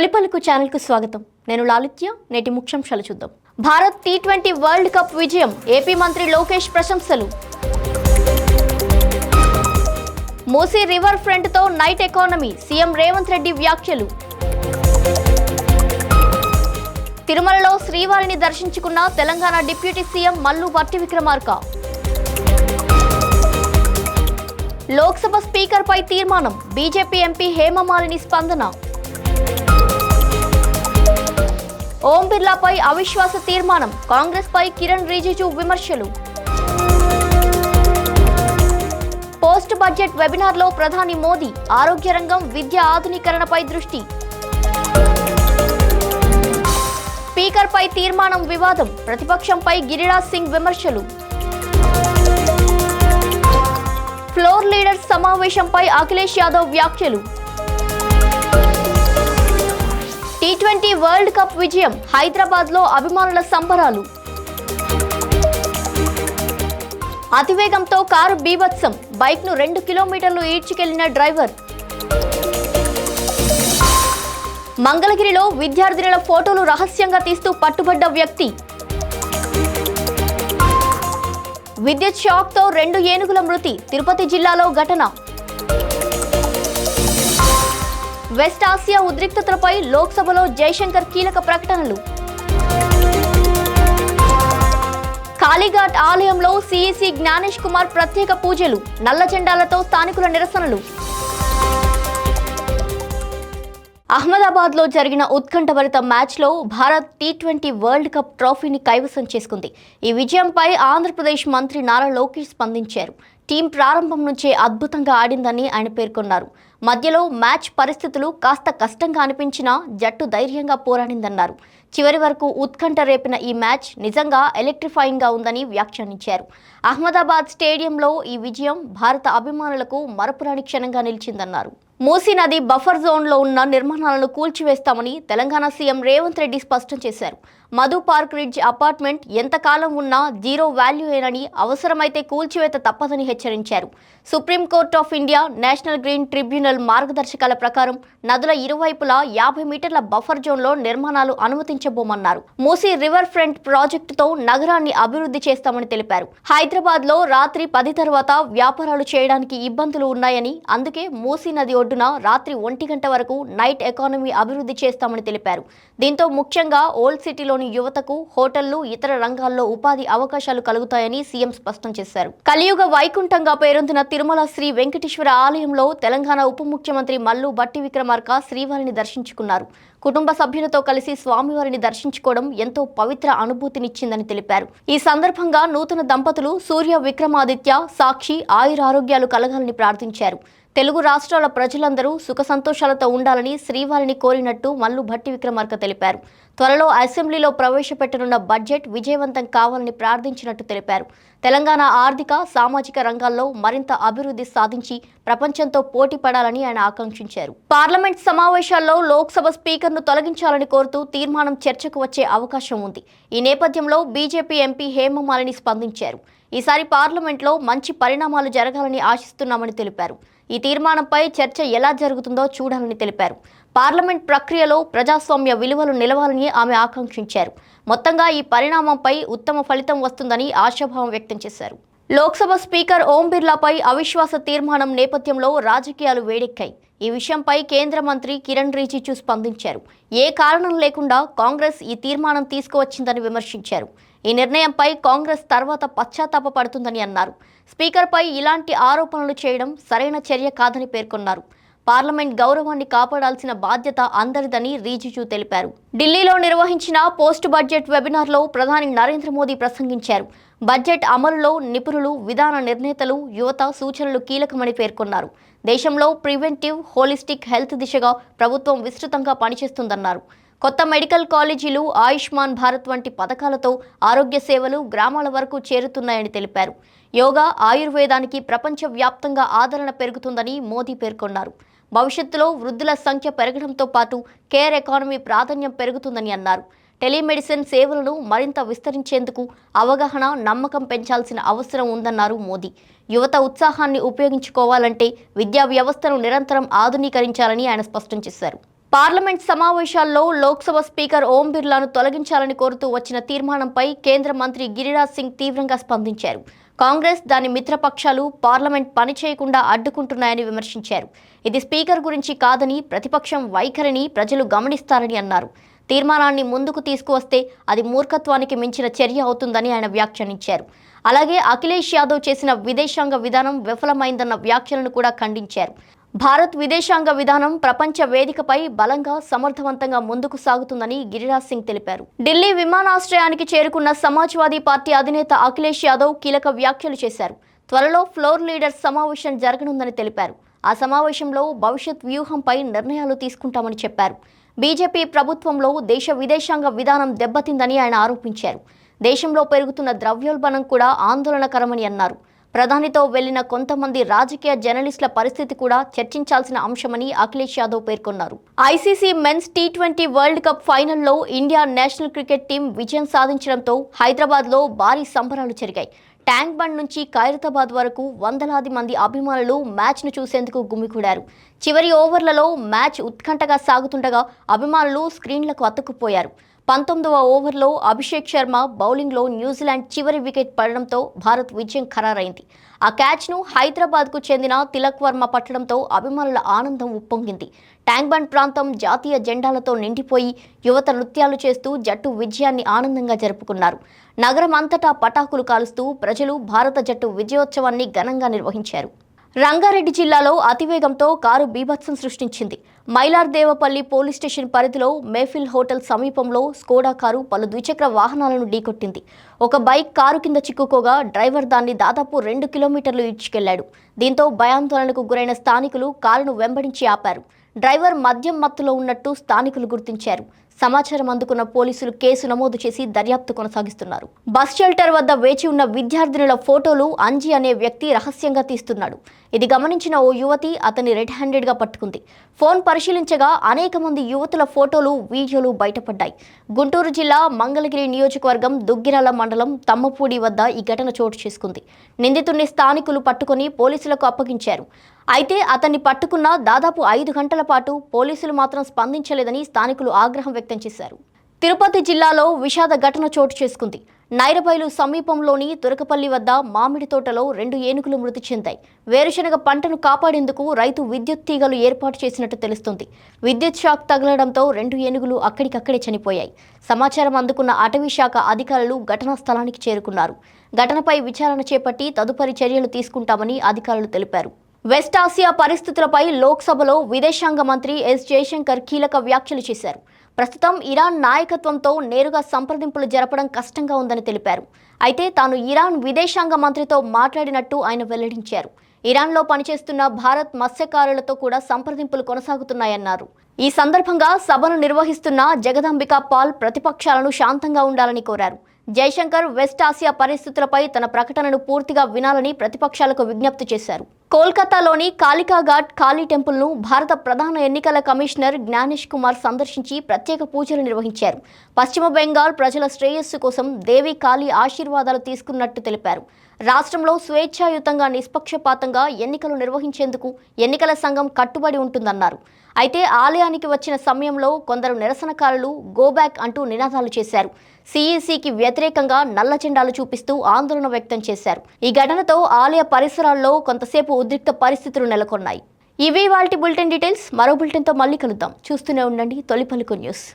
తొలిపలుకు ఛానల్కు స్వాగతం. నేను లాలిత్య. నేటి ముఖ్యాంశాలు చూద్దాం. భారత్ టీ20 వరల్డ్ కప్ విజయం. ఏపీ మంత్రి లోకేష్ ప్రశంసలు. మూసీ రివర్ ఫ్రంట్తో night economy. CM Revanth Reddy వ్యాఖ్యలు. తిరుమలలో శ్రీవారిని దర్శించుకున్న తెలంగాణ డిప్యూటీ సీఎం మల్లు భట్టి విక్రమార్క. లోక్సభ స్పీకర్పై తీర్మానం. బీజేపీ ఎంపీ హేమమాలిని స్పందన. ఓం బిర్లాపై అవిశ్వాస తీర్మానం. కాంగ్రెస్ పై కిరణ్ రిజిజు విమర్శలు. పోస్ట్ బడ్జెట్ వెబినార్లో ప్రధాని మోదీ. ఆరోగ్య రంగం, విద్య ఆధునీకరణపై దృష్టి. స్పీకర్పై తీర్మానం వివాదం. ప్రతిపక్షంపై గిరిరాజ్ సింగ్ విమర్శలు. ఫ్లోర్ లీడర్స్ సమావేశంపై అఖిలేష్ యాదవ్ వ్యాఖ్యలు. టీ20 వరల్డ్ కప్ విజయం. హైదరాబాద్లో అభిమానుల సంబరాలు. అతివేగంతో కారు బీభత్సం. బైక్ను 2 కిలోమీటర్లు ఈడ్చుకెళ్లిన డ్రైవర్. మంగళగిరిలో విద్యార్థినుల ఫోటోలు రహస్యంగా తీస్తూ పట్టుబడ్డ వ్యక్తి. విద్యుత్ షాక్తో 2 ఏనుగుల మృతి. తిరుపతి జిల్లాలో ఘటన. వెస్ట్ ఆసియా ఉద్రిక్తతలపై లోక్సభలో జైశంకర్ కీలక ప్రకటనలు. కాళీఘాట్ ఆలయంలో సిఈసి జ్ఞానేష్ కుమార్ ప్రత్యేక పూజలు. నల్ల జెండాలతో స్థానికుల నిరసనలు. అహ్మదాబాద్లో జరిగిన ఉత్కంఠభరిత మ్యాచ్లో భారత్ టీ20 వరల్డ్ కప్ ట్రోఫీని కైవసం చేసుకుంది. ఈ విజయంపై ఆంధ్రప్రదేశ్ మంత్రి నారా లోకేష్ స్పందించారు. టీం ప్రారంభం నుంచే అద్భుతంగా ఆడిందని ఆయన పేర్కొన్నారు. మధ్యలో మ్యాచ్ పరిస్థితులు కాస్త కష్టంగా అనిపించినా జట్టు ధైర్యంగా పోరాడిందన్నారు. చివరి వరకు ఉత్కంఠ రేపిన ఈ మ్యాచ్ నిజంగా ఎలక్ట్రిఫైయింగ్గా ఉందని వ్యాఖ్యానించారు. అహ్మదాబాద్ స్టేడియంలో ఈ విజయం భారత అభిమానులకు మరపురాని క్షణంగా నిలిచిందన్నారు. మూసీ నది బఫర్ జోన్లో ఉన్న నిర్మాణాలను కూల్చివేస్తామని తెలంగాణ సీఎం రేవంత్ రెడ్డి స్పష్టం చేశారు. మధు పార్క్ రిడ్జ్ అపార్ట్మెంట్ ఎంతకాలం ఉన్నా జీరో వాల్యూయేనని, అవసరమైతే కూల్చివేత తప్పదని హెచ్చరించారు. Supreme court of India, national green tribunal మార్గదర్శకాల ప్రకారం నదుల ఇరువైపులా 50 మీటర్ల బఫర్ జోన్లో నిర్మాణాలు అనుమతించబోమన్నారు. మూసీ రివర్ ఫ్రంట్ ప్రాజెక్టుతో నగరాన్ని అభివృద్ధి చేస్తామని తెలిపారు. హైదరాబాద్లో రాత్రి 10 తర్వాత వ్యాపారాలు చేయడానికి ఇబ్బందులు ఉన్నాయని, అందుకే మూసీ నది ఒడ్డున రాత్రి 1 గంట వరకు నైట్ ఎకానమీ అభివృద్ధి చేస్తామని తెలిపారు. దీంతో ముఖ్యంగా ఓల్డ్ సిటీలోని యువతకు హోటళ్లు, ఇతర రంగాల్లో ఉపాధి అవకాశాలు కలుగుతాయని సీఎం స్పష్టం చేశారు. కలియుగ వైకుంఠంగా పేరొందిన తిరుమల శ్రీ వెంకటేశ్వర ఆలయంలో తెలంగాణ ఉప ముఖ్యమంత్రి మల్లు భట్టి విక్రమార్క శ్రీవారిని దర్శించుకున్నారు. కుటుంబ సభ్యులతో కలిసి స్వామివారిని దర్శించుకోవడం ఎంతో పవిత్ర అనుభూతినిచ్చిందని తెలిపారు. ఈ సందర్భంగా నూతన దంపతులు సూర్య విక్రమాదిత్య సాక్షి ఆయురారోగ్యాలు కలగాలని ప్రార్థించారు. తెలుగు రాష్ట్రాల ప్రజలందరూ సుఖ సంతోషాలతో ఉండాలని శ్రీవారిని కోరినట్టు మల్లు భట్టి విక్రమార్క తెలిపారు. త్వరలో అసెంబ్లీలో ప్రవేశపెట్టనున్న బడ్జెట్ విజయవంతం కావాలని ప్రార్థించినట్టు తెలిపారు. తెలంగాణ ఆర్థిక, సామాజిక రంగాల్లో మరింత అభివృద్ధి సాధించి ప్రపంచంతో పోటీ పడాలని ఆయన ఆకాంక్షించారు. పార్లమెంట్ సమావేశాల్లో లోక్సభ స్పీకర్ను తొలగించాలని కోరుతూ తీర్మానం చర్చకు వచ్చే అవకాశం ఉంది. ఈ నేపథ్యంలో బీజేపీ ఎంపీ హేమమాలిని స్పందించారు. ఈసారి పార్లమెంట్లో మంచి పరిణామాలు జరగాలని ఆశిస్తున్నామని తెలిపారు. ఈ తీర్మానంపై చర్చ ఎలా జరుగుతుందో చూడాలని తెలిపారు. పార్లమెంట్ ప్రక్రియలో ప్రజాస్వామ్య విలువలు నిలవాలని ఆమె ఆకాంక్షించారు. మొత్తంగా ఈ పరిణామంపై ఉత్తమ ఫలితం వస్తుందని ఆశాభావం వ్యక్తం చేశారు. లోక్సభ స్పీకర్ ఓం బిర్లాపై అవిశ్వాస తీర్మానం నేపథ్యంలో రాజకీయాలు వేడెక్కాయి. ఈ విషయంపై కేంద్ర మంత్రి కిరణ్ రిజిజు స్పందించారు. ఏ కారణం లేకుండా కాంగ్రెస్ ఈ తీర్మానం తీసుకువచ్చిందని విమర్శించారు. ఈ నిర్ణయంపై కాంగ్రెస్ తర్వాత పశ్చాత్తాపపడుతుందని అన్నారు. స్పీకర్పై ఇలాంటి ఆరోపణలు చేయడం సరైన చర్య కాదని పేర్కొన్నారు. పార్లమెంట్ గౌరవాన్ని కాపాడాల్సిన బాధ్యత అందరిదని రిజిజు తెలిపారు. ఢిల్లీలో నిర్వహించిన పోస్ట్ బడ్జెట్ వెబినార్లో ప్రధాని నరేంద్ర మోదీ ప్రసంగించారు. బడ్జెట్ అమలులో నిపుణులు, విధాన నిర్ణేతలు, యువత సూచనలు కీలకమని పేర్కొన్నారు. దేశంలో ప్రివెంటివ్, హోలిస్టిక్ హెల్త్ దిశగా ప్రభుత్వం విస్తృతంగా పనిచేస్తుందన్నారు. కొత్త మెడికల్ కాలేజీలు, ఆయుష్మాన్ భారత్ వంటి పథకాలతో ఆరోగ్య సేవలు గ్రామాల వరకు చేరుతున్నాయని తెలిపారు. యోగా, ఆయుర్వేదానికి ప్రపంచవ్యాప్తంగా ఆదరణ పెరుగుతుందని మోదీ పేర్కొన్నారు. భవిష్యత్తులో వృద్ధుల సంఖ్య పెరగడంతో పాటు కేర్ ఎకానమీ ప్రాధాన్యం పెరుగుతుందని అన్నారు. టెలిమెడిసిన్ సేవలను మరింత విస్తరించేందుకు అవగాహన, నమ్మకం పెంచాల్సిన అవసరం ఉందన్నారు మోదీ. యువత ఉత్సాహాన్ని ఉపయోగించుకోవాలంటే విద్యా వ్యవస్థను నిరంతరం ఆధునీకరించాలని ఆయన స్పష్టం చేశారు. పార్లమెంట్ సమావేశాల్లో లోక్సభ స్పీకర్ ఓం బిర్లాను తొలగించాలని కోరుతూ వచ్చిన తీర్మానంపై కేంద్ర మంత్రి గిరిరాజ్ సింగ్ తీవ్రంగా స్పందించారు. కాంగ్రెస్ దాని మిత్రపక్షాలు పార్లమెంట్ పని చేయకుండా అడ్డుకుంటున్నాయని విమర్శించారు. ఇది స్పీకర్ గురించి కాదని, ప్రతిపక్షం వైఖరిని ప్రజలు గమనిస్తారని అన్నారు. తీర్మానాన్ని ముందుకు తీసుకువస్తే అది మూర్ఖత్వానికి మించిన చర్య అవుతుందని ఆయన వ్యాఖ్యానించారు. అలాగే అఖిలేష్ యాదవ్ చేసిన విదేశాంగ విధానం విఫలమైందన్న వ్యాఖ్యలను కూడా ఖండించారు. భారత్ విదేశాంగ విధానం ప్రపంచ వేదికపై బలంగా సమర్థవంతంగా ముందుకు సాగుతుందని గిరిరాజ్ సింగ్ తెలిపారు. ఢిల్లీ విమానాశ్రయానికి చేరుకున్న సమాజ్వాదీ పార్టీ అధినేత అఖిలేష్ యాదవ్ కీలక వ్యాఖ్యలు చేశారు. త్వరలో ఫ్లోర్ లీడర్స్ సమావేశం జరగనుందని తెలిపారు. ఆ సమావేశంలో భవిష్యత్ వ్యూహంపై నిర్ణయాలు తీసుకుంటామని చెప్పారు. బీజేపీ ప్రభుత్వంలో దేశ విదేశాంగ విధానం దెబ్బతిందని ఆయన ఆరోపించారు. దేశంలో పెరుగుతున్న ద్రవ్యోల్బణం కూడా ఆందోళనకరమని అన్నారు. ప్రధానితో వెళ్లిన కొంతమంది రాజకీయ జర్నలిస్టుల పరిస్థితి కూడా చర్చించాల్సిన అంశమని అఖిలేష్ యాదవ్ పేర్కొన్నారు. ఐసీసీ మెన్స్ టీ20 వరల్డ్ కప్ ఫైనల్లో ఇండియా నేషనల్ క్రికెట్ టీం విజయం సాధించడంతో హైదరాబాద్లో భారీ సంబరాలు జరిగాయి. ట్యాంక్ బండ్ నుంచి ఖైరతాబాద్ వరకు వందలాది మంది అభిమానులు మ్యాచ్ను చూసేందుకు గుమికూడారు. చివరి ఓవర్లలో మ్యాచ్ ఉత్కంఠగా సాగుతుండగా అభిమానులు స్క్రీన్లకు అతుక్కుపోయారు. 19వ ఓవర్లో అభిషేక్ శర్మ బౌలింగ్లో న్యూజిలాండ్ చివరి వికెట్ పడడంతో భారత్ విజయం ఖరారైంది. ఆ క్యాచ్ను హైదరాబాద్కు చెందిన తిలక్ వర్మ పట్టడంతో అభిమానుల ఆనందం ఉప్పొంగింది. ట్యాంక్ బండ్ ప్రాంతం జాతీయ జెండాలతో నిండిపోయి యువత నృత్యాలు చేస్తూ జట్టు విజయాన్ని ఆనందంగా జరుపుకున్నారు. నగరం అంతటా పటాకులు కాలుస్తూ ప్రజలు భారత జట్టు విజయోత్సవాన్ని ఘనంగా నిర్వహించారు. రంగారెడ్డి జిల్లాలో అతివేగంతో కారు బీభత్సం సృష్టించింది. మైలార్దేవపల్లి పోలీస్ స్టేషన్ పరిధిలో మేఫిల్ హోటల్ సమీపంలో స్కోడా కారు పలు ద్విచక్ర వాహనాలను ఢీకొట్టింది. ఒక బైక్ కారు కింద చిక్కుకోగా డ్రైవర్ దాన్ని దాదాపు 2 కిలోమీటర్లు ఈడ్చుకెళ్లాడు. దీంతో భయాందోళనకు గురైన స్థానికులు కారును వెంబడించి ఆపారు. డ్రైవర్ మద్యం మత్తులో ఉన్నట్టు స్థానికులు గుర్తించారు. సమాచారం అందుకున్న పోలీసులు కేసు నమోదు చేసి దర్యాప్తు కొనసాగిస్తున్నారు. బస్ షెల్టర్ వద్ద వేచి ఉన్న విద్యార్థినుల ఫోటోలు అంజీ అనే వ్యక్తి రహస్యంగా తీస్తున్నాడు. ఇది గమనించిన ఓ యువతి అతన్ని రెడ్ హ్యాండెడ్గా పట్టుకుంది. ఫోన్ పరిశీలించగా అనేక మంది యువతుల ఫోటోలు, వీడియోలు బయటపడ్డాయి. గుంటూరు జిల్లా మంగళగిరి నియోజకవర్గం దుగ్గిరాల మండలం తమ్మపూడి వద్ద ఈ ఘటన చోటు చేసుకుంది. నిందితుడిని స్థానికులు పట్టుకుని పోలీసులకు అప్పగించారు. అయితే అతన్ని పట్టుకున్న దాదాపు 5 గంటల పాటు పోలీసులు మాత్రం స్పందించలేదని స్థానికులు ఆగ్రహం వ్యక్తం చేశారు. తిరుపతి జిల్లాలో విషాద ఘటన చోటు చేసుకుంది. నైరబైలు సమీపంలోని తురకపల్లి వద్ద మామిడి తోటలో 2 ఏనుగులు మృతి చెందాయి. వేరుశనగ పంటను కాపాడేందుకు రైతు విద్యుత్ తీగలు ఏర్పాటు చేసినట్టు తెలుస్తుంది. విద్యుత్ షాక్ తగలడంతో 2 ఏనుగులు అక్కడికక్కడే చనిపోయాయి. సమాచారం అందుకున్న అటవీ శాఖ అధికారులు ఘటనా స్థలానికి చేరుకున్నారు. ఘటనపై విచారణ చేపట్టి తదుపరి చర్యలు తీసుకుంటామని అధికారులు తెలిపారు. వెస్ట్ ఆసియా పరిస్థితులపై లోక్సభలో విదేశాంగ మంత్రి ఎస్ జయశంకర్ కీలక వ్యాఖ్యలు చేశారు. ప్రస్తుతం ఇరాన్ నాయకత్వంతో నేరుగా సంప్రదింపులు జరపడం కష్టంగా ఉందని తెలిపారు. అయితే తాను ఇరాన్ విదేశాంగ మంత్రితో మాట్లాడినట్టు ఆయన వెల్లడించారు. ఇరాన్లో పనిచేస్తున్న భారత్ మత్స్యకారులతో కూడా సంప్రదింపులు కొనసాగుతున్నాయన్నారు. ఈ సందర్భంగా సభను నిర్వహిస్తున్న జగదాంబికా పాల్ ప్రతిపక్షాలను శాంతంగా ఉండాలని కోరారు. జయశంకర్ వెస్ట్ ఆసియా పరిస్థితులపై తన ప్రకటనను పూర్తిగా వినాలని ప్రతిపక్షాలకు విజ్ఞప్తి చేశారు. కోల్కతాలోని కాళికా ఘాట్ కాళీ టెంపుల్ను భారత ప్రధాన ఎన్నికల కమిషనర్ జ్ఞానేష్ కుమార్ సందర్శించి ప్రత్యేక పూజలు నిర్వహించారు. పశ్చిమ బెంగాల్ ప్రజల శ్రేయస్సు కోసం దేవి కాళీ ఆశీర్వాదాలు తీసుకున్నట్టు తెలిపారు. రాష్ట్రంలో స్వేచ్ఛాయుతంగా నిష్పక్షపాతంగా ఎన్నికలు నిర్వహించేందుకు ఎన్నికల సంఘం కట్టుబడి ఉంటుందన్నారు. అయితే ఆలయానికి వచ్చిన సమయంలో కొందరు నిరసనకారులు గోబ్యాక్ అంటూ నినాదాలు చేశారు. సిఈసికి వ్యతిరేకంగా నల్ల జెండాలు చూపిస్తూ ఆందోళన వ్యక్తం చేశారు. ఈ ఘటనతో ఆలయ పరిసరాల్లో కొంతసేపు ఉద్రిక్త పరిస్థితులు నెలకొన్నాయి. ఇవి వాల్టి బులెటిన్ డీటెయిల్స్. మరో బులెటిన్తో మళ్ళీ కలుద్దాం. చూస్తూనే ఉండండి తొలి పలుకు న్యూస్.